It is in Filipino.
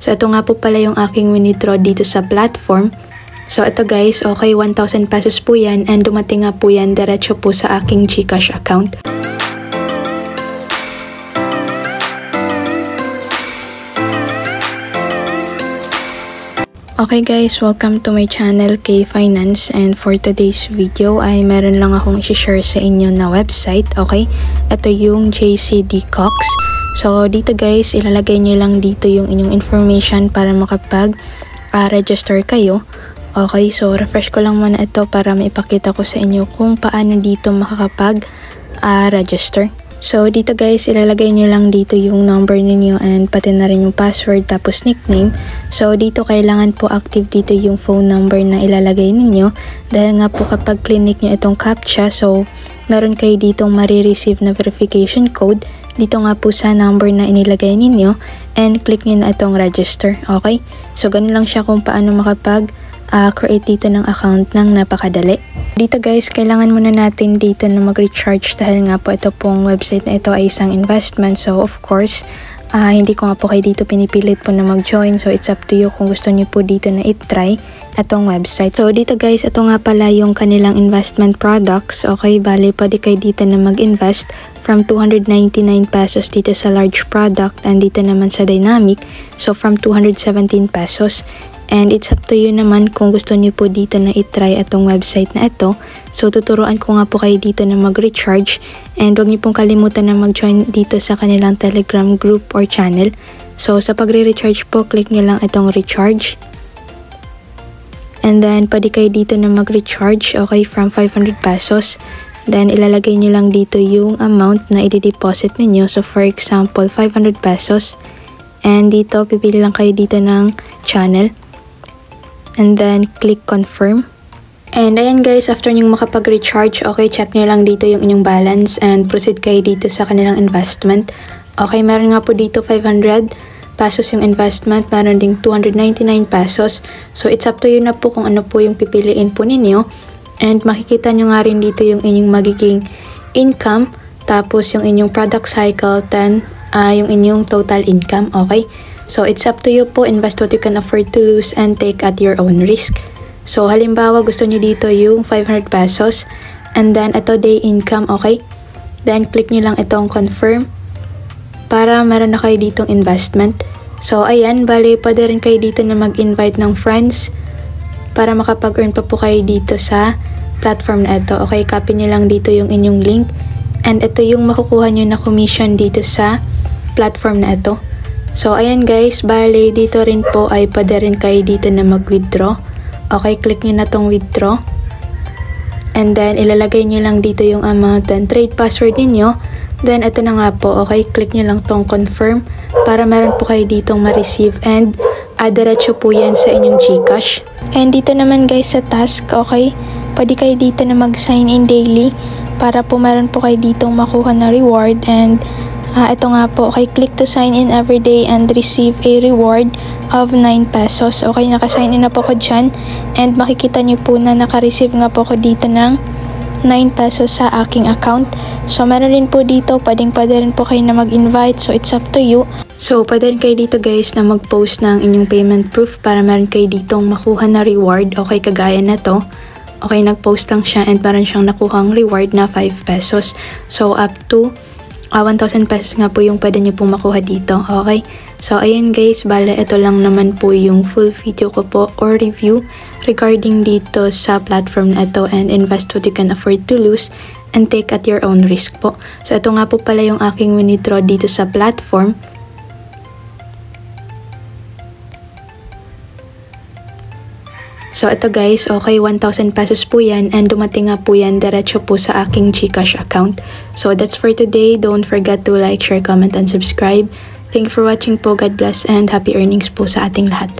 So ito nga po pala yung aking withdraw dito sa platform. So ito guys, okay, 1,000 pesos po yan and dumating nga po yan diretso po sa aking GCash account. Okay guys, welcome to my channel K Finance, and for today's video ay meron lang akong i-share sa inyo na website. Okay, ito yung JCD Cox. So dito guys, ilalagay nyo lang dito yung inyong information para makapag-register kayo. Okay, so refresh ko lang muna ito para maipakita ko sa inyo kung paano dito makakapag-register. So dito guys, ilalagay nyo lang dito yung number ninyo and pati na rin yung password tapos nickname. So dito kailangan po active dito yung phone number na ilalagay ninyo dahil nga po kapag clinic nyo itong CAPTCHA, so meron kayo ditong marireceive na verification code dito nga po sa number na inilagay ninyo and click nyo na itong register. Okay, so ganun lang siya kung paano makapag-create dito ng account ng napakadali. Dito guys, kailangan muna natin dito na mag-recharge dahil nga po ito pong website na ito ay isang investment. So of course, hindi ko nga po kayo dito pinipilit po na mag-join. So it's up to you kung gusto niyo po dito na i-try itong website. So dito guys, ito nga pala yung kanilang investment products. Okay, bali pwede kayo dito na mag-invest from 299 pesos dito sa large product and dito naman sa dynamic. So from 217 pesos. And it's up to you naman kung gusto niyo po dito na i-try itong website na ito. So tuturuan ko nga po kayo dito na mag-recharge and huwag niyo pong kalimutan na mag-join dito sa kanilang Telegram group or channel. So sa pagre-recharge po, click niyo lang itong recharge. And then pwede kayo dito na mag-recharge, okay, from 500 pesos. Then ilalagay niyo lang dito yung amount na i-deposit niyo. So for example, 500 pesos. And dito pipili lang kayo dito ng channel. And then click confirm. And ayan guys, after nyong makapag-recharge, okay, check nyo lang dito yung inyong balance and proceed kayo dito sa kanilang investment. Okay, meron nga po dito 500 pesos yung investment, meron ding 299 pesos. So it's up to you na po kung ano po yung pipiliin po ninyo. And makikita nyo nga rin dito yung inyong magiging income, tapos yung inyong product cycle, then yung inyong total income. Okay, so it's up to you po, invest what you can afford to lose and take at your own risk. So halimbawa gusto niyo dito yung 500 pesos and then ito day income, okay? Then click niyo lang itong confirm para meron na kayo ditong investment. So ayan, bali pwede rin kayo dito na mag-invite ng friends para makapag-earn pa po kayo dito sa platform na ito. Okay, copy niyo lang dito yung inyong link and ito yung makukuha niyo na commission dito sa platform na ito. So ayan guys, bali dito rin po ay pwede rin kayo dito na mag-withdraw. Okay, click nyo na tong withdraw. And then ilalagay nyo lang dito yung amount and trade password niyo. Then ito na nga po, okay, click nyo lang tong confirm para meron po kayo ditong ma-receive and diretso po yan sa inyong GCash. And dito naman guys sa task, okay, pwede kayo dito na mag-sign in daily para po meron po kayo ditong makuha na reward. And ito nga po, okay, click to sign in every day and receive a reward of 9 pesos. Okay, naka-sign in na po ko dyan and makikita nyo po na naka-receive nga po ko dito ng 9 pesos sa aking account. So meron rin po dito, pwede rin po kayo na mag-invite, so it's up to you. So pwede rin kayo dito guys na mag-post ng inyong payment proof para meron kayo ditong makuha na reward. Okay, kagaya na to. Okay, nag-post lang siya and meron siyang nakuhang reward na 5 pesos. So up to 1,000 pesos nga po yung pwede nyo pong makuha dito. Okay, so ayan guys, bale ito lang naman po yung full video ko po or review regarding dito sa platform na ito and invest what you can afford to lose and take at your own risk po. So ito nga po pala yung aking withdraw dito sa platform. So ito guys, okay, 1,000 pesos po yan and dumating nga po yan diretso po sa aking GCash account. So that's for today. Don't forget to like, share, comment, and subscribe. Thank you for watching po. God bless and happy earnings po sa ating lahat.